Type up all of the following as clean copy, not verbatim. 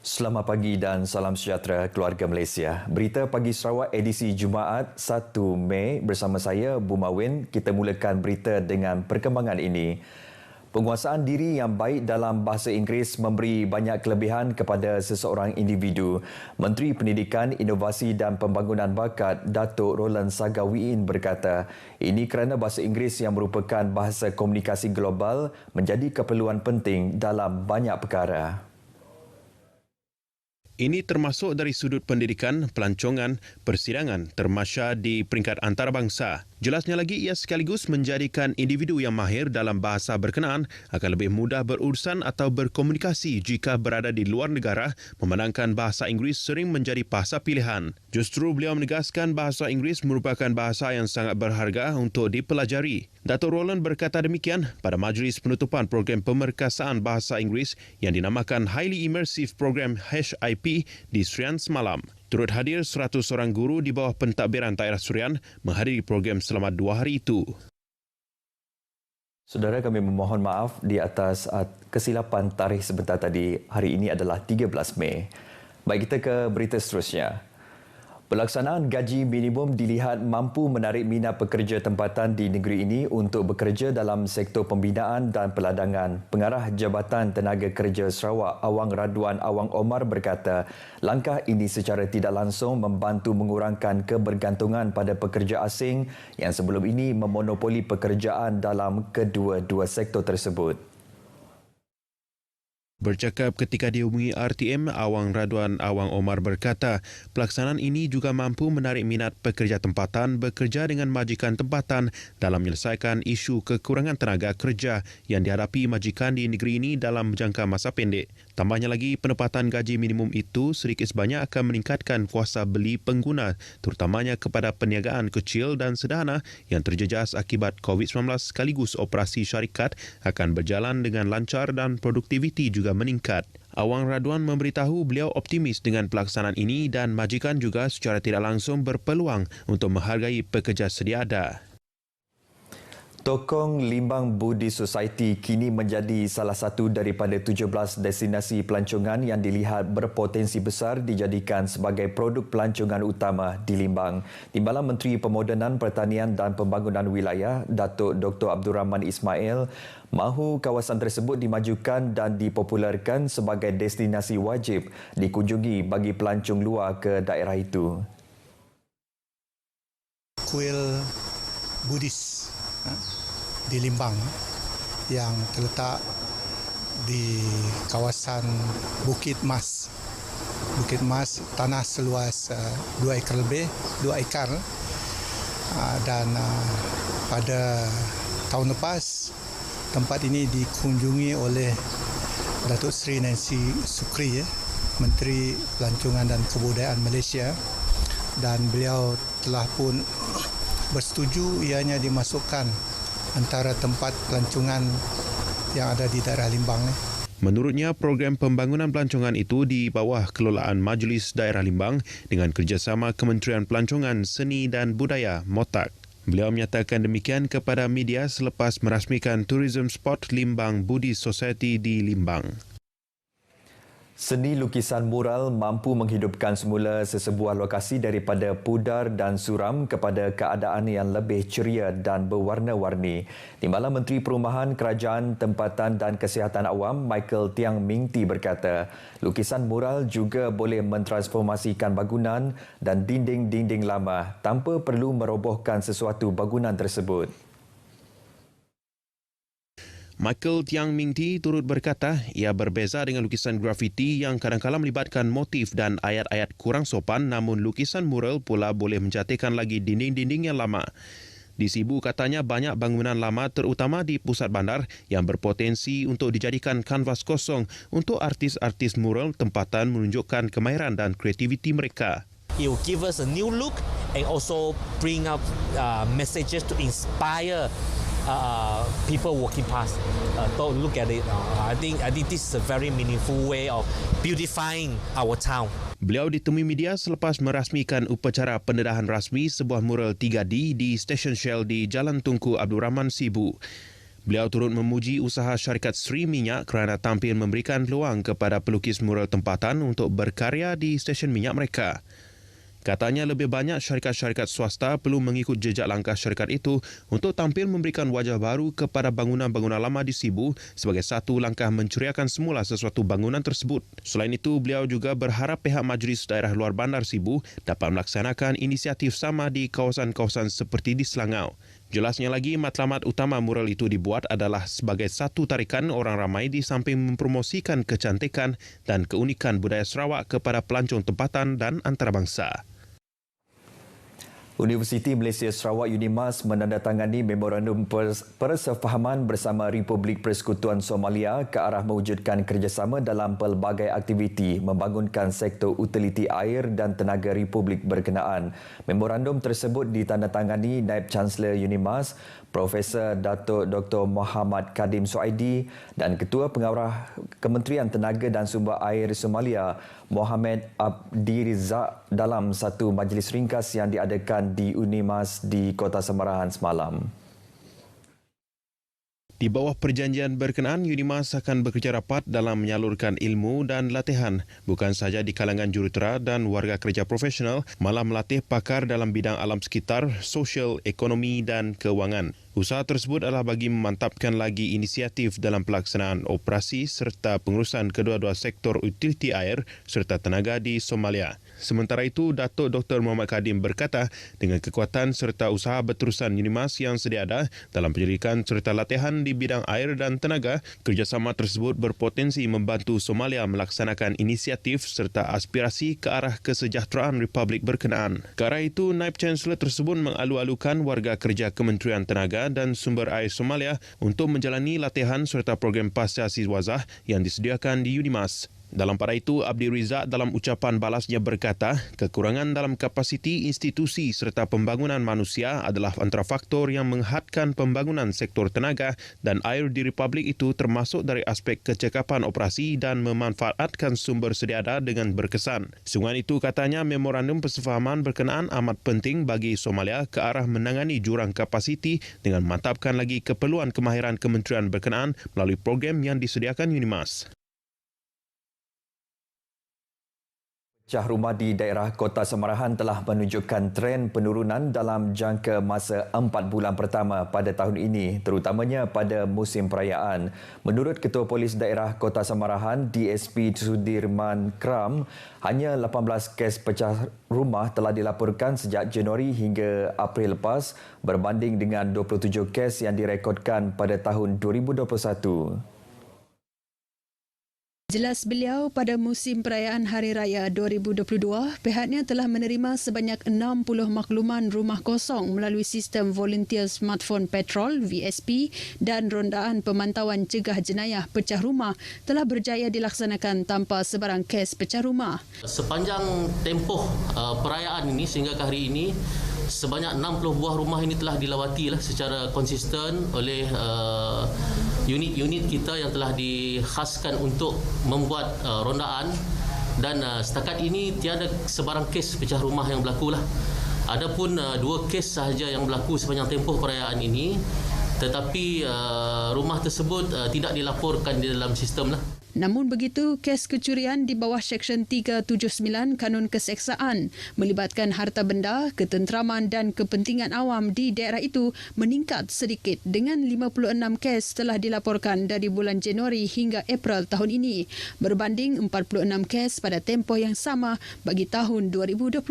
Selamat pagi dan salam sejahtera keluarga Malaysia. Berita Pagi Sarawak edisi Jumaat 1 Mei bersama saya, Bumawin. Kita mulakan berita dengan perkembangan ini. Penguasaan diri yang baik dalam bahasa Inggeris memberi banyak kelebihan kepada seseorang individu. Menteri Pendidikan, Inovasi dan Pembangunan Bakat, Datuk Roland Sagawiin berkata, ini kerana bahasa Inggeris yang merupakan bahasa komunikasi global menjadi keperluan penting dalam banyak perkara. Ini termasuk dari sudut pendidikan, pelancongan, persidangan termasya di peringkat antarabangsa. Jelasnya lagi, ia sekaligus menjadikan individu yang mahir dalam bahasa berkenaan akan lebih mudah berurusan atau berkomunikasi jika berada di luar negara, memandangkan bahasa Inggeris sering menjadi bahasa pilihan. Justru beliau menegaskan bahasa Inggeris merupakan bahasa yang sangat berharga untuk dipelajari. Datuk Roland berkata demikian pada majlis penutupan program pemerkasaan bahasa Inggeris yang dinamakan Highly Immersive Program HIP di Serian semalam. Turut hadir 100 orang guru di bawah pentadbiran daerah Serian menghadiri program selama 2 hari itu. Saudara, kami memohon maaf di atas kesilapan tarikh sebentar tadi. Hari ini adalah 13 Mei. Baik, kita ke berita seterusnya. Pelaksanaan gaji minimum dilihat mampu menarik minat pekerja tempatan di negeri ini untuk bekerja dalam sektor pembinaan dan peladangan. Pengarah Jabatan Tenaga Kerja Sarawak, Awang Raduan Awang Omar berkata, langkah ini secara tidak langsung membantu mengurangkan kebergantungan pada pekerja asing yang sebelum ini memonopoli pekerjaan dalam kedua-dua sektor tersebut. Bercakap ketika dihubungi RTM, Awang Raduan Awang Omar berkata, pelaksanaan ini juga mampu menarik minat pekerja tempatan bekerja dengan majikan tempatan dalam menyelesaikan isu kekurangan tenaga kerja yang dihadapi majikan di negeri ini dalam jangka masa pendek. Tambahnya lagi, penempatan gaji minimum itu sedikit sebanyak akan meningkatkan kuasa beli pengguna, terutamanya kepada perniagaan kecil dan sederhana yang terjejas akibat COVID-19 sekaligus operasi syarikat akan berjalan dengan lancar dan produktiviti juga meningkat. Awang Raduan memberitahu beliau optimis dengan pelaksanaan ini dan majikan juga secara tidak langsung berpeluang untuk menghargai pekerja sedia ada. Tokong Limbang Buddhist Society kini menjadi salah satu daripada 17 destinasi pelancongan yang dilihat berpotensi besar dijadikan sebagai produk pelancongan utama di Limbang. Timbalan Menteri Pemodenan Pertanian dan Pembangunan Wilayah, Datuk Dr. Abdul Rahman Ismail, mahu kawasan tersebut dimajukan dan dipopularkan sebagai destinasi wajib dikunjungi bagi pelancong luar ke daerah itu. Kuil Buddhis di Limbang yang terletak di kawasan Bukit Mas. Bukit Mas, tanah seluas 2 ekar lebih, 2 ekar. Dan pada tahun lepas, tempat ini dikunjungi oleh Datuk Seri Nancy Sukri, Menteri Pelancongan dan Kebudayaan Malaysia, dan beliau telah pun bersetuju ianya dimasukkan antara tempat pelancongan yang ada di daerah Limbang. Menurutnya, program pembangunan pelancongan itu di bawah kelolaan Majlis Daerah Limbang dengan kerjasama Kementerian Pelancongan, Seni dan Budaya (MOTAK). Beliau menyatakan demikian kepada media selepas merasmikan Tourism Spot Limbang Buddhist Society di Limbang. Seni lukisan mural mampu menghidupkan semula sesebuah lokasi daripada pudar dan suram kepada keadaan yang lebih ceria dan berwarna-warni. Timbalan Menteri Perumahan Kerajaan Tempatan dan Kesihatan Awam, Michael Tiang Ming Ti berkata, lukisan mural juga boleh mentransformasikan bangunan dan dinding-dinding lama tanpa perlu merobohkan sesuatu bangunan tersebut. Michael Tiang Ming Ti turut berkata, ia berbeza dengan lukisan grafiti yang kadang-kadang melibatkan motif dan ayat-ayat kurang sopan, namun lukisan mural pula boleh menjatikan lagi dinding-dinding yang lama. Di Sibu katanya banyak bangunan lama terutama di pusat bandar yang berpotensi untuk dijadikan kanvas kosong untuk artis-artis mural tempatan menunjukkan kemahiran dan kreativiti mereka. It will give us a new look and also bring up messages to inspire people walking past. Don't look at it. I think this is a very meaningful way of beautifying our town. Beliau ditemui media selepas merasmikan upacara pendedahan rasmi sebuah mural 3D di stesen Shell di Jalan Tunku Abdul Rahman, Sibu. Beliau turut memuji usaha syarikat Sri Minyak kerana tampil memberikan peluang kepada pelukis mural tempatan untuk berkarya di stesen minyak mereka. Katanya lebih banyak syarikat-syarikat swasta perlu mengikut jejak langkah syarikat itu untuk tampil memberikan wajah baru kepada bangunan-bangunan lama di Sibu sebagai satu langkah menceriakan semula sesuatu bangunan tersebut. Selain itu, beliau juga berharap pihak Majlis Daerah Luar Bandar Sibu dapat melaksanakan inisiatif sama di kawasan-kawasan seperti di Selangau. Jelasnya lagi, matlamat utama mural itu dibuat adalah sebagai satu tarikan orang ramai di samping mempromosikan kecantikan dan keunikan budaya Sarawak kepada pelancong tempatan dan antarabangsa. Universiti Malaysia Sarawak UNIMAS menandatangani memorandum persefahaman bersama Republik Persekutuan Somalia ke arah mewujudkan kerjasama dalam pelbagai aktiviti membangunkan sektor utiliti air dan tenaga Republik berkenaan. Memorandum tersebut ditandatangani Naib Chancellor UNIMAS Profesor Datuk Dr. Muhammad Kadim Suaidi dan Ketua Pengarah Kementerian Tenaga dan Sumber Air Somalia Mohamed Abdi Rizak dalam satu majlis ringkas yang diadakan di UNIMAS di Kota Semarahan semalam. Di bawah perjanjian berkenaan, UNIMAS akan bekerja rapat dalam menyalurkan ilmu dan latihan bukan sahaja di kalangan jurutera dan warga kerja profesional, malah melatih pakar dalam bidang alam sekitar, sosial, ekonomi dan kewangan. Usaha tersebut adalah bagi memantapkan lagi inisiatif dalam pelaksanaan operasi serta pengurusan kedua-dua sektor utiliti air serta tenaga di Somalia. Sementara itu, Datuk Dr. Muhammad Kadim berkata, dengan kekuatan serta usaha berterusan UNIMAS yang sedia ada dalam penyelidikan serta latihan di bidang air dan tenaga, kerjasama tersebut berpotensi membantu Somalia melaksanakan inisiatif serta aspirasi ke arah kesejahteraan Republik berkenaan. Ke arah itu, Naib Chancellor tersebut mengalu-alukan warga kerja Kementerian Tenaga dan Sumber Air Somalia untuk menjalani latihan serta program pasca siswazah yang disediakan di UNIMAS. Dalam pada itu, Abdi Rizak dalam ucapan balasnya berkata, kekurangan dalam kapasiti institusi serta pembangunan manusia adalah antara faktor yang menghadkan pembangunan sektor tenaga dan air di Republik itu termasuk dari aspek kecekapan operasi dan memanfaatkan sumber sedia ada dengan berkesan. Sungguhan itu, katanya, memorandum persefahaman berkenaan amat penting bagi Somalia ke arah menangani jurang kapasiti dengan memantapkan lagi keperluan kemahiran kementerian berkenaan melalui program yang disediakan UNIMAS. Pecah rumah di daerah Kota Semarahan telah menunjukkan tren penurunan dalam jangka masa 4 bulan pertama pada tahun ini, terutamanya pada musim perayaan. Menurut Ketua Polis Daerah Kota Semarahan, DSP Sudirman Kram, hanya 18 kes pecah rumah telah dilaporkan sejak Januari hingga April lepas berbanding dengan 27 kes yang direkodkan pada tahun 2021. Jelas beliau, pada musim perayaan Hari Raya 2022, pihaknya telah menerima sebanyak 60 makluman rumah kosong melalui sistem Volunteer Smartphone Patrol VSP dan rondaan pemantauan cegah jenayah pecah rumah telah berjaya dilaksanakan tanpa sebarang kes pecah rumah. Sepanjang tempoh perayaan ini sehingga ke hari ini, sebanyak 60 buah rumah ini telah dilawati secara konsisten oleh unit-unit kita yang telah dikhaskan untuk membuat rondaan, dan setakat ini tiada sebarang kes pecah rumah yang berlaku . Adapun 2 kes sahaja yang berlaku sepanjang tempoh perayaan ini, tetapi rumah tersebut tidak dilaporkan di dalam sistem . Namun begitu, kes kecurian di bawah Seksyen 379 Kanun Keseksaan melibatkan harta benda, ketenteraman dan kepentingan awam di daerah itu meningkat sedikit dengan 56 kes telah dilaporkan dari bulan Januari hingga April tahun ini berbanding 46 kes pada tempoh yang sama bagi tahun 2021.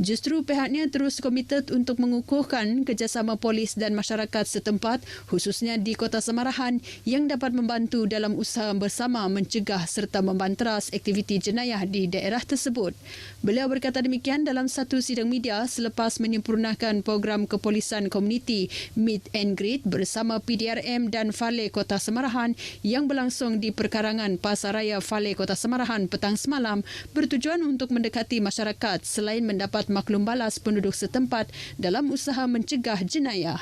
Justru pihaknya terus komited untuk mengukuhkan kerjasama polis dan masyarakat setempat khususnya di Kota Semarahan yang dapat membantu dalam usaha bersama mencegah serta membanteras aktiviti jenayah di daerah tersebut. Beliau berkata demikian dalam satu sidang media selepas menyempurnakan program kepolisan komuniti Meet and Greet bersama PDRM dan Fale Kota Semarahan yang berlangsung di perkarangan Pasaraya Fale Kota Semarahan petang semalam, bertujuan untuk mendekati masyarakat selain mendapat maklum balas penduduk setempat dalam usaha mencegah jenayah.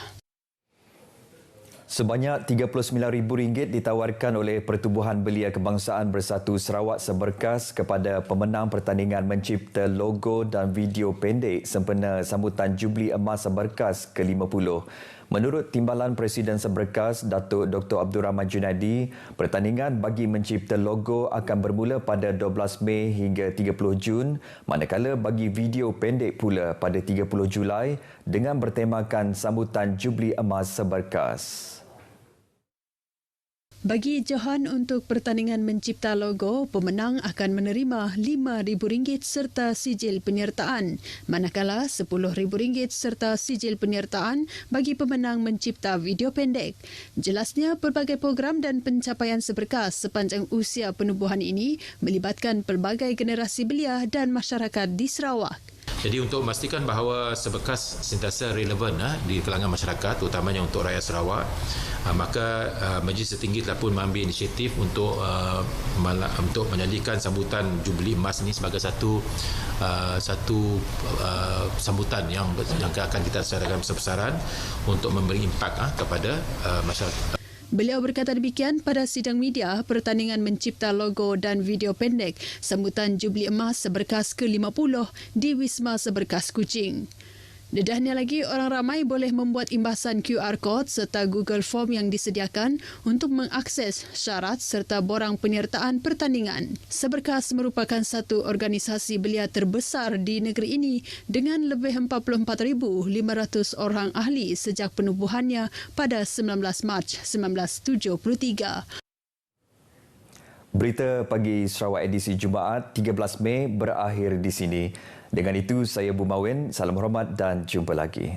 Sebanyak RM39,000 ditawarkan oleh Pertubuhan Belia Kebangsaan Bersatu Sarawak seberkas kepada pemenang pertandingan mencipta logo dan video pendek sempena sambutan Jubli Emas Seberkas ke-50. Menurut Timbalan Presiden Seberkas, Datuk Dr. Abdul Rahman Junaidi, pertandingan bagi mencipta logo akan bermula pada 12 Mei hingga 30 Jun, manakala bagi video pendek pula pada 30 Julai dengan bertemakan sambutan Jubli Emas Seberkas. Bagi Johan untuk pertandingan mencipta logo, pemenang akan menerima RM5,000 serta sijil penyertaan, manakala RM10,000 serta sijil penyertaan bagi pemenang mencipta video pendek. Jelasnya, pelbagai program dan pencapaian Seberkas sepanjang usia penubuhan ini melibatkan pelbagai generasi belia dan masyarakat di Sarawak. Jadi untuk memastikan bahawa Seberkas sentiasa relevan di kalangan masyarakat, terutamanya untuk rakyat Sarawak, maka Majlis Tertinggi telah pun mengambil inisiatif untuk menjadikan sambutan Jubli Emas ini sebagai satu sambutan yang akan kita secara besar-besaran untuk memberi impak kepada masyarakat. Beliau berkata demikian pada sidang media pertandingan mencipta logo dan video pendek sambutan Jubli Emas Seberkas ke-50 di Wisma Seberkas Kuching. Dedahnya lagi, orang ramai boleh membuat imbasan QR Code serta Google Form yang disediakan untuk mengakses syarat serta borang penyertaan pertandingan. Seberkas merupakan satu organisasi belia terbesar di negeri ini dengan lebih 44,500 orang ahli sejak penubuhannya pada 19 Mac 1973. Berita pagi Sarawak edisi Jumaat 13 Mei berakhir di sini. Dengan itu, saya Bu Mawin, salam hormat dan jumpa lagi.